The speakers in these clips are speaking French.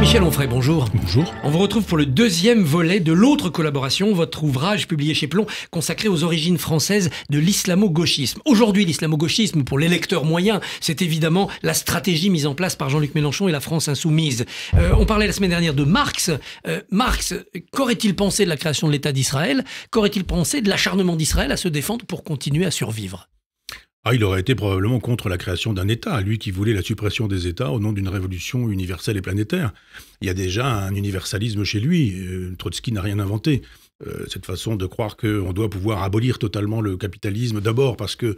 Michel Onfray, bonjour. Bonjour. On vous retrouve pour le deuxième volet de l'autre collaboration, votre ouvrage publié chez Plomb, consacré aux origines françaises de l'islamo-gauchisme. Aujourd'hui, l'islamo-gauchisme, pour les lecteurs moyens, c'est évidemment la stratégie mise en place par Jean-Luc Mélenchon et la France insoumise. On parlait la semaine dernière de Marx. Marx, qu'aurait-il pensé de la création de l'État d'Israël? Qu'aurait-il pensé de l'acharnement d'Israël à se défendre pour continuer à survivre? Il aurait été probablement contre la création d'un État, lui qui voulait la suppression des États au nom d'une révolution universelle et planétaire. Il y a déjà un universalisme chez lui. Trotsky n'a rien inventé. Cette façon de croire qu'on doit pouvoir abolir totalement le capitalisme, d'abord parce que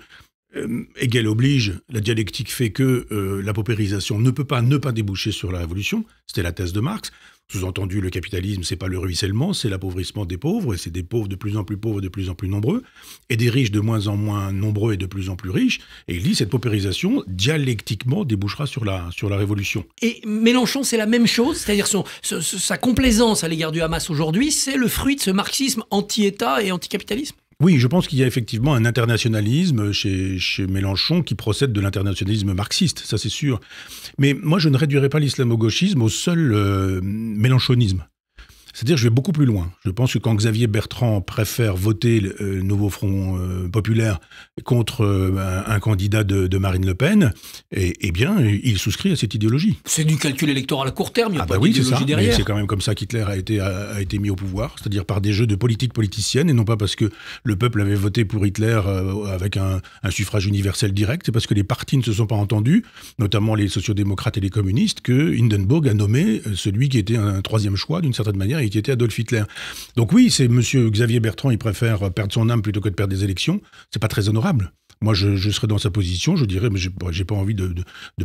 Hegel oblige, la dialectique fait que la paupérisation ne peut pas ne pas déboucher sur la révolution. C'était la thèse de Marx. Sous-entendu, le capitalisme, c'est pas le ruissellement, c'est l'appauvrissement des pauvres, et c'est des pauvres de plus en plus pauvres et de plus en plus nombreux, et des riches de moins en moins nombreux et de plus en plus riches. Et il dit, cette paupérisation, dialectiquement, débouchera sur la révolution. Et Mélenchon, c'est la même chose? C'est-à-dire sa complaisance à l'égard du Hamas aujourd'hui, c'est le fruit de ce marxisme anti-État et anti-capitalisme? Oui, je pense qu'il y a effectivement un internationalisme chez Mélenchon qui procède de l'internationalisme marxiste, ça c'est sûr. Mais moi, je ne réduirais pas l'islamo-gauchisme au seul mélenchonisme. C'est-à-dire, je vais beaucoup plus loin. Je pense que quand Xavier Bertrand préfère voter le nouveau Front populaire contre un candidat de Marine Le Pen, eh bien, il souscrit à cette idéologie. C'est du calcul électoral à court terme, il n'y a pas oui, d'idéologie derrière. C'est quand même comme ça qu'Hitler a été mis au pouvoir, c'est-à-dire par des jeux de politique politicienne, et non pas parce que le peuple avait voté pour Hitler avec un suffrage universel direct, c'est parce que les partis ne se sont pas entendus, notamment les sociodémocrates et les communistes, que Hindenburg a nommé celui qui était un troisième choix, d'une certaine manière, et qui était Adolf Hitler. Donc oui, c'est monsieur Xavier Bertrand, il préfère perdre son âme plutôt que de perdre des élections. C'est pas très honorable. Moi, je serais dans sa position, je dirais, mais j'ai pas envie de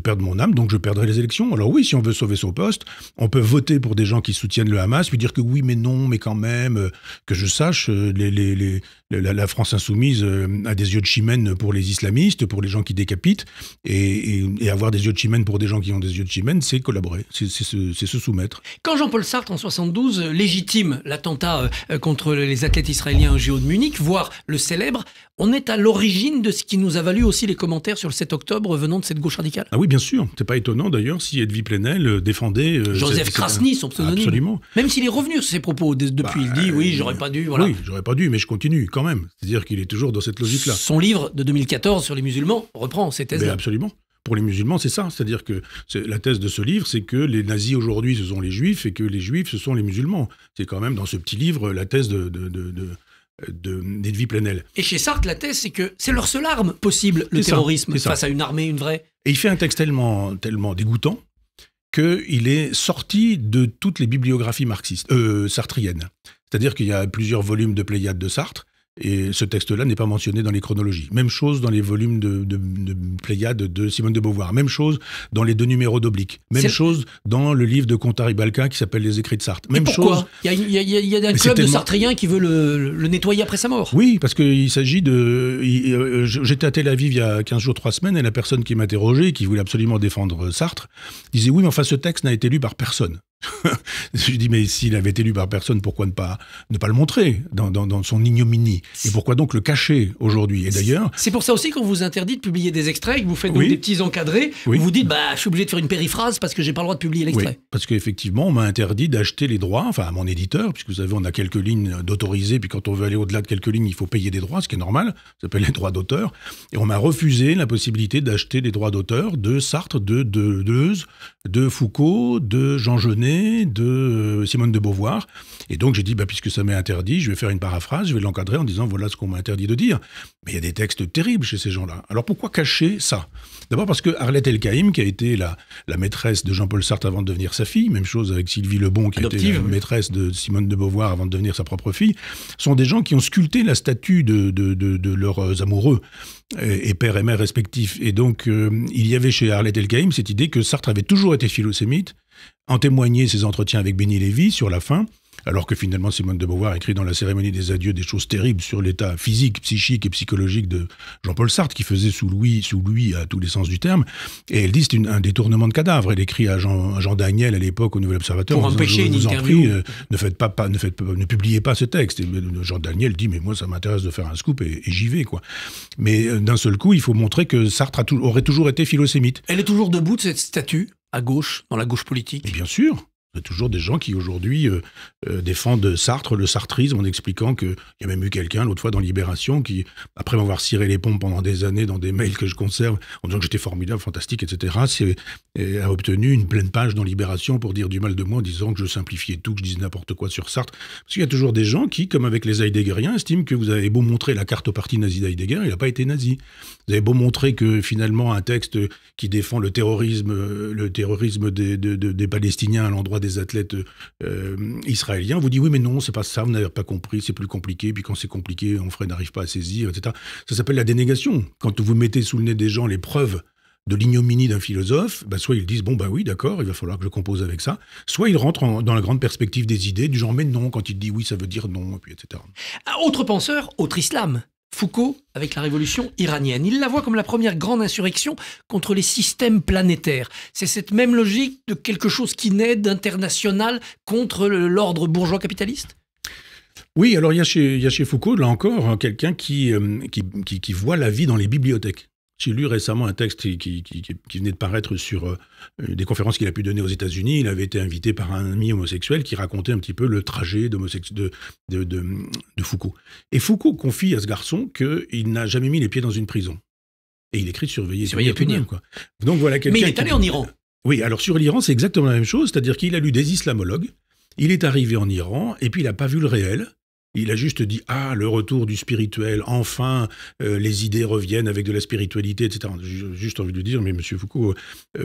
perdre mon âme, donc je perdrai les élections. Alors oui, si on veut sauver son poste, on peut voter pour des gens qui soutiennent le Hamas, puis dire que oui, mais non, mais quand même, que je sache, la France insoumise a des yeux de chimène pour les islamistes, pour les gens qui décapitent, et avoir des yeux de chimène pour des gens qui ont des yeux de chimène, c'est collaborer, c'est se soumettre. Quand Jean-Paul Sartre, en 72, légitime l'attentat contre les athlètes israéliens au JO de Munich, voire le célèbre, on est à l'origine de ce qui nous a valu aussi les commentaires sur le 7 octobre venant de cette gauche radicale. Ah oui, bien sûr. C'est pas étonnant d'ailleurs si Edwy Plenel défendait... Joseph Krasny, son pseudonyme. Absolument. Même s'il est revenu sur ses propos depuis, il dit oui, j'aurais pas dû, voilà. Oui, j'aurais pas dû, mais je continue quand même. C'est-à-dire qu'il est toujours dans cette logique-là. Son livre de 2014 sur les musulmans reprend ces thèses-là. Absolument. Pour les musulmans, c'est ça. C'est-à-dire que la thèse de ce livre, c'est que les nazis aujourd'hui, ce sont les juifs, et que les juifs, ce sont les musulmans. C'est quand même dans ce petit livre la thèse d'Edwy Plenel. Et chez Sartre, la thèse, c'est que c'est leur seule arme possible, le terrorisme, face à une armée, une vraie. Et il fait un texte tellement dégoûtant qu'il est sorti de toutes les bibliographies marxistes, sartriennes. C'est-à-dire qu'il y a plusieurs volumes de Pléiades de Sartre, et ce texte-là n'est pas mentionné dans les chronologies. Même chose dans les volumes de Pléiades de Simone de Beauvoir. Même chose dans les 2 numéros d'Oblique. Même chose dans le livre de Contari Balkin qui s'appelle Les Écrits de Sartre. Même pourquoi il y a un club de sartriens qui veut le nettoyer après sa mort. Oui, parce qu'il s'agit de... J'étais à Tel Aviv il y a 15 jours, 3 semaines, et la personne qui m'interrogeait, qui voulait absolument défendre Sartre, disait « Oui, mais enfin, ce texte n'a été lu par personne. » Je dis, mais s'il avait été lu par personne, pourquoi ne pas le montrer dans son ignominie? Et pourquoi donc le cacher aujourd'hui? Et d'ailleurs... C'est pour ça aussi qu'on vous interdit de publier des extraits, que vous faites donc des petits encadrés, où vous dites, je suis obligé de faire une périphrase parce que j'ai pas le droit de publier l'extrait. Oui, parce qu'effectivement, on m'a interdit d'acheter les droits, enfin à mon éditeur, puisque vous savez, on a quelques lignes d'autorisé, puis quand on veut aller au-delà de quelques lignes, il faut payer des droits, ce qui est normal, ça s'appelle les droits d'auteur. Et on m'a refusé la possibilité d'acheter les droits d'auteur de Sartre, de Deleuze, de Foucault, de Jean Genet, de Simone de Beauvoir. Et donc j'ai dit, puisque ça m'est interdit, je vais faire une paraphrase, je vais l'encadrer en disant voilà ce qu'on m'a interdit de dire. Mais il y a des textes terribles chez ces gens-là. Alors pourquoi cacher ça? D'abord parce que Arlette Elkaïm, qui a été la maîtresse de Jean-Paul Sartre avant de devenir sa fille, même chose avec Sylvie Lebon, qui a été la maîtresse de Simone de Beauvoir avant de devenir sa propre fille, sont des gens qui ont sculpté la statue de leurs amoureux et père et mère respectifs. Et donc il y avait chez Arlette Elkaïm cette idée que Sartre avait toujours été philosémite. En témoignaient ses entretiens avec Béni Lévy sur la fin, alors que finalement Simone de Beauvoir écrit dans La cérémonie des adieux des choses terribles sur l'état physique, psychique et psychologique de Jean-Paul Sartre, qui faisait sous Louis à tous les sens du terme. Et elle dit c'est un détournement de cadavre. Elle écrit à Jean Daniel à l'époque au Nouvel Observateur. Pour empêcher une interview. Ne publiez pas ce texte. Et Jean Daniel dit mais moi ça m'intéresse de faire un scoop et j'y vais quoi. Mais d'un seul coup il faut montrer que Sartre aurait toujours été philosémite. Elle est toujours debout de cette statue à gauche, dans la gauche politique. Et bien sûr. Il y a toujours des gens qui aujourd'hui défendent Sartre, le sartrisme, en expliquant qu'il y a même eu quelqu'un l'autre fois dans Libération qui, après m'avoir ciré les pompes pendant des années dans des mails que je conserve, en disant que j'étais formidable, fantastique, etc., a obtenu une pleine page dans Libération pour dire du mal de moi, en disant que je simplifiais tout, que je disais n'importe quoi sur Sartre. Parce qu'il y a toujours des gens qui, comme avec les Heideggeriens, estiment que vous avez beau montrer la carte au parti nazi d'Heidegger, il n'a pas été nazi. Vous avez beau montrer que finalement un texte qui défend le terrorisme des Palestiniens à l'endroit des athlètes israéliens, vous dit oui mais non, c'est pas ça, vous n'avez pas compris, c'est plus compliqué, puis quand c'est compliqué, Onfray n'arrive pas à saisir, etc. Ça s'appelle la dénégation. Quand vous mettez sous le nez des gens les preuves de l'ignominie d'un philosophe, soit ils disent bon oui d'accord, il va falloir que je compose avec ça, soit ils rentrent dans la grande perspective des idées, du genre mais non, quand il dit oui ça veut dire non, et puis etc. Autre penseur, autre islam, Foucault, avec la révolution iranienne. Il la voit comme la première grande insurrection contre les systèmes planétaires. C'est cette même logique de quelque chose qui naît d'international contre l'ordre bourgeois capitaliste ? Oui, alors il y a chez Foucault, là encore, quelqu'un qui voit la vie dans les bibliothèques. J'ai lu récemment un texte qui venait de paraître sur des conférences qu'il a pu donner aux États-Unis. Il avait été invité par un ami homosexuel qui racontait un petit peu le trajet de Foucault. Et Foucault confie à ce garçon qu'il n'a jamais mis les pieds dans une prison. Et il écrit surveiller et punir. Quoi. Donc, voilà quelqu'un. Mais il est allé en Iran. Oui, alors sur l'Iran, c'est exactement la même chose. C'est-à-dire qu'il a lu des islamologues, il est arrivé en Iran, et puis il n'a pas vu le réel. Il a juste dit « Ah, le retour du spirituel, enfin, les idées reviennent avec de la spiritualité, etc. » J'ai juste envie de dire, mais monsieur Foucault,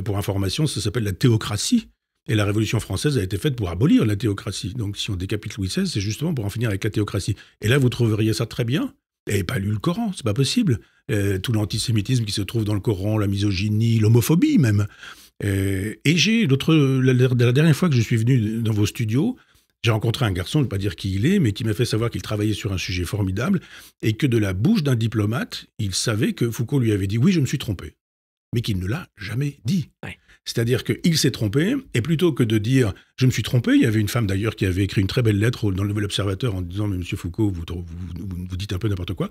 pour information, ça s'appelle la théocratie. Et la Révolution française a été faite pour abolir la théocratie. Donc si on décapite Louis XVI, c'est justement pour en finir avec la théocratie. Et là, vous trouveriez ça très bien. Vous n'avez pas lu le Coran, c'est pas possible. Tout l'antisémitisme qui se trouve dans le Coran, la misogynie, l'homophobie même. Et la dernière fois que je suis venu dans vos studios, j'ai rencontré un garçon, je ne vais pas dire qui il est, mais qui m'a fait savoir qu'il travaillait sur un sujet formidable et que de la bouche d'un diplomate, il savait que Foucault lui avait dit « Oui, je me suis trompé », mais qu'il ne l'a jamais dit. Ouais. C'est-à-dire qu'il s'est trompé, et plutôt que de dire « je me suis trompé », il y avait une femme d'ailleurs qui avait écrit une très belle lettre dans le Nouvel Observateur en disant « mais monsieur Foucault, vous dites un peu n'importe quoi ».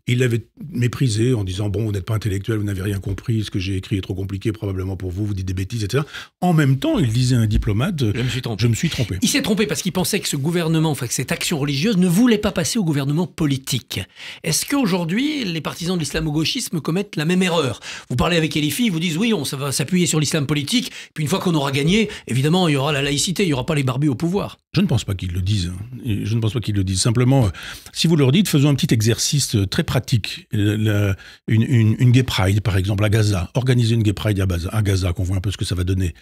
Il l'avait méprisé en disant « bon, vous n'êtes pas intellectuel, vous n'avez rien compris, ce que j'ai écrit est trop compliqué probablement pour vous, vous dites des bêtises, etc. » En même temps, il disait à un diplomate « je me suis trompé ». Il s'est trompé parce qu'il pensait que ce gouvernement, enfin que cette action religieuse ne voulait pas passer au gouvernement politique. Est-ce qu'aujourd'hui, les partisans de l'islamo-gauchisme commettent la même erreur? Vous parlez avec Elifi, ils vous disent « oui, on va s'appuyer sur l'islam politique ». Puis une fois qu'on aura gagné, évidemment, il y aura la laïcité, il n'y aura pas les barbus au pouvoir. Je ne pense pas qu'ils le disent. Je ne pense pas qu'ils le disent. Simplement, si vous leur dites, faisons un petit exercice très pratique. Une Gay Pride, par exemple, à Gaza. Organiser une Gay Pride à Gaza, qu'on voit un peu ce que ça va donner.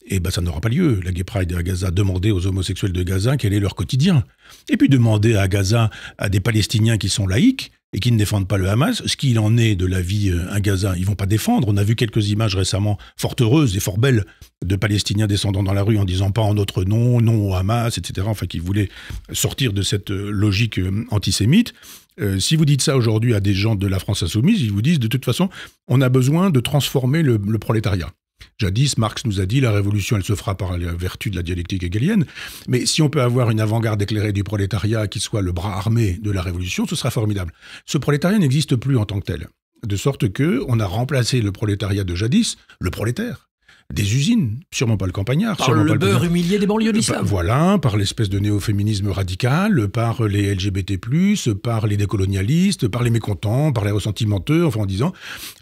Et ben, ça n'aura pas lieu. La Gay Pride à Gaza, demandez aux homosexuels de Gaza quel est leur quotidien. Et puis demander à Gaza à des Palestiniens qui sont laïcs, et qui ne défendent pas le Hamas, ce qu'il en est de la vie à Gaza, ils vont pas défendre. On a vu quelques images récemment fort heureuses et fort belles de Palestiniens descendant dans la rue en disant pas en notre nom, non au Hamas, etc. Enfin, qui voulaient sortir de cette logique antisémite. Si vous dites ça aujourd'hui à des gens de la France insoumise, ils vous disent de toute façon, on a besoin de transformer le prolétariat. Jadis, Marx nous a dit la révolution, elle se fera par la vertu de la dialectique hegelienne. Mais si on peut avoir une avant-garde éclairée du prolétariat qui soit le bras armé de la révolution, ce sera formidable. Ce prolétariat n'existe plus en tant que tel. De sorte qu'on a remplacé le prolétariat de jadis, le prolétaire, des usines, sûrement pas le campagnard. Par le beurre humilié des banlieues de l'islam. Voilà, par l'espèce de néo-féminisme radical, par les LGBT+, par les décolonialistes, par les mécontents, par les ressentimenteux, enfin en disant,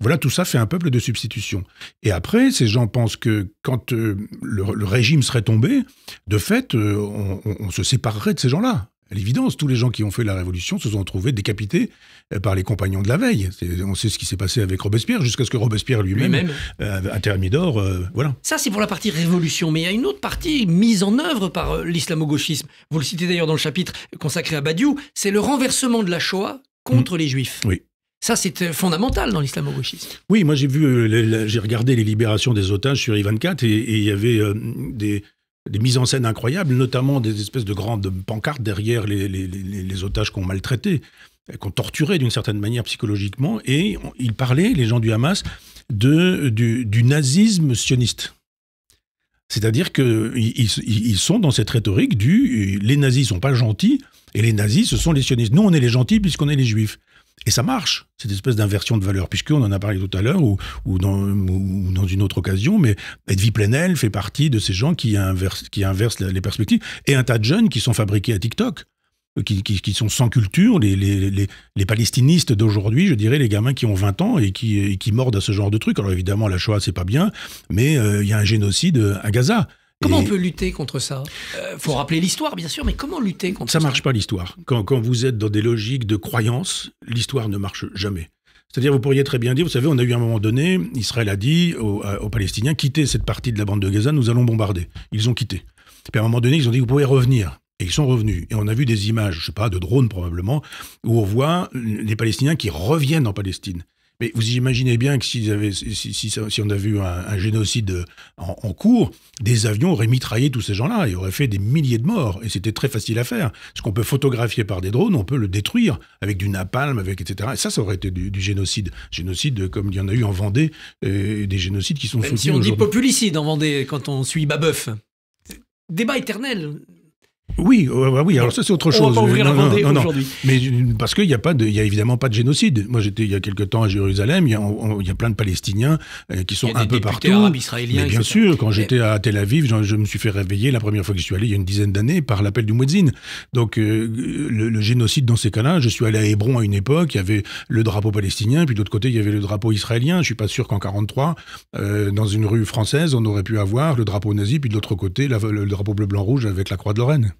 voilà, tout ça fait un peuple de substitution. Et après, ces gens pensent que quand le régime serait tombé, de fait, on se séparerait de ces gens-là. À l'évidence, tous les gens qui ont fait la Révolution se sont trouvés décapités par les compagnons de la veille. On sait ce qui s'est passé avec Robespierre, jusqu'à ce que Robespierre lui-même à Thermidor, voilà. Ça, c'est pour la partie révolution, mais il y a une autre partie mise en œuvre par l'islamo-gauchisme. Vous le citez d'ailleurs dans le chapitre consacré à Badiou, c'est le renversement de la Shoah contre les Juifs. Oui. Ça, c'est fondamental dans l'islamo-gauchisme. Oui, moi j'ai regardé les libérations des otages sur I24 et il y avait des mises en scène incroyables, notamment des espèces de grandes pancartes derrière les otages qu'on maltraitait, qu'on torturait d'une certaine manière psychologiquement, et ils parlaient, les gens du Hamas, du nazisme sioniste. C'est-à-dire qu'ils sont dans cette rhétorique les nazis ne sont pas gentils, et les nazis, ce sont les sionistes. Nous, on est les gentils puisqu'on est les juifs. Et ça marche, cette espèce d'inversion de valeur, puisqu'on en a parlé tout à l'heure, ou dans une autre occasion, mais Edwy Plenel fait partie de ces gens qui inversent les perspectives, et un tas de jeunes qui sont fabriqués à TikTok, qui sont sans culture, les palestinistes d'aujourd'hui, je dirais, les gamins qui ont 20 ans et qui mordent à ce genre de trucs. Alors évidemment, la Shoah, c'est pas bien, mais il y a un génocide à Gaza. Comment on peut lutter contre ça? Faut rappeler l'histoire, bien sûr, mais comment lutter contre ça? Ça marche pas, l'histoire. Quand vous êtes dans des logiques de croyance, l'histoire ne marche jamais. C'est-à-dire, vous pourriez très bien dire, vous savez, on a eu à un moment donné, Israël a dit aux Palestiniens, quittez cette partie de la bande de Gaza, nous allons bombarder. Ils ont quitté. Puis à un moment donné, ils ont dit, vous pouvez revenir. Et ils sont revenus. Et on a vu des images, je sais pas, de drones probablement, où on voit les Palestiniens qui reviennent en Palestine. Mais vous imaginez bien que si on avait eu un génocide en cours, des avions auraient mitraillé tous ces gens-là et auraient fait des milliers de morts. Et c'était très facile à faire. Ce qu'on peut photographier par des drones, on peut le détruire avec du napalm, etc. Et ça aurait été du génocide. Génocide comme il y en a eu en Vendée, des génocides qui sont soutenus aujourd'hui. Même si on dit populicide en Vendée quand on suit Babeuf. Débat éternel. Oui, oui. Alors ça c'est autre chose. On va pas ouvrir la Vendée aujourd'hui. Mais parce qu'il y a évidemment pas de génocide. Moi j'étais il y a quelque temps à Jérusalem. Il y a plein de Palestiniens qui sont un peu partout. Arabes, israéliens, mais bien sûr, quand j'étais à Tel Aviv, je me suis fait réveiller la première fois que je suis allé il y a une dizaine d'années par l'appel du Muezzin. Donc le génocide dans ces cas-là, je suis allé à Hébron à une époque. Il y avait le drapeau palestinien, puis de l'autre côté il y avait le drapeau israélien. Je suis pas sûr qu'en 43, dans une rue française, on aurait pu avoir le drapeau nazi, puis de l'autre côté le drapeau bleu blanc rouge avec la croix de Lorraine.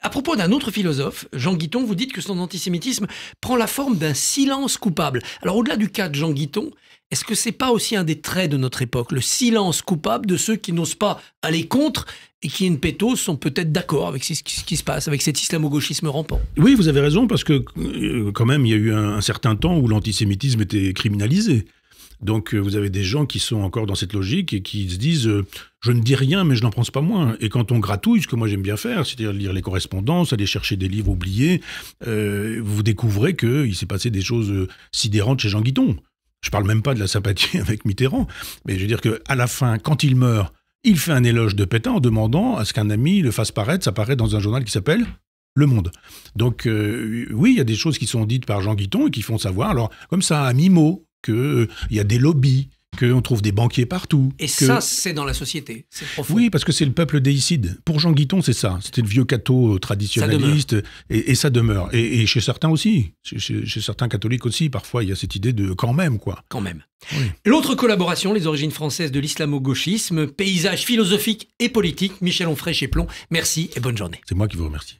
À propos d'un autre philosophe, Jean Guiton, vous dites que son antisémitisme prend la forme d'un silence coupable. Alors au-delà du cas de Jean Guiton, est-ce que c'est pas aussi un des traits de notre époque, le silence coupable de ceux qui n'osent pas aller contre et qui, in petto, sont peut-être d'accord avec ce qui se passe, avec cet islamo-gauchisme rampant? Oui, vous avez raison, parce que quand même, il y a eu un certain temps où l'antisémitisme était criminalisé. Donc vous avez des gens qui sont encore dans cette logique et qui se disent je ne dis rien mais je n'en pense pas moins. Et quand on gratouille, ce que moi j'aime bien faire, c'est-à-dire lire les correspondances, aller chercher des livres oubliés, vous découvrez qu'il s'est passé des choses sidérantes chez Jean Guiton. Je parle même pas de la sympathie avec Mitterrand, mais je veux dire qu'à la fin, quand il meurt, il fait un éloge de Pétain en demandant à ce qu'un ami le fasse paraître. Ça paraît dans un journal qui s'appelle Le Monde. Donc oui, il y a des choses qui sont dites par Jean Guiton et qui font savoir, alors comme ça, à mi-mot, qu'il y a des lobbies, qu'on trouve des banquiers partout. Et ça, c'est dans la société, c'est profond. Oui, parce que c'est le peuple déicide. Pour Jean Guiton, c'est ça. C'était le vieux catho traditionnaliste, et ça demeure. Et chez certains aussi, chez certains catholiques aussi, parfois, il y a cette idée de quand même, quoi. Quand même. Oui. L'autre collaboration, les origines françaises de l'islamo-gauchisme, paysage philosophique et politique, Michel Onfray chez Plon. Merci et bonne journée. C'est moi qui vous remercie.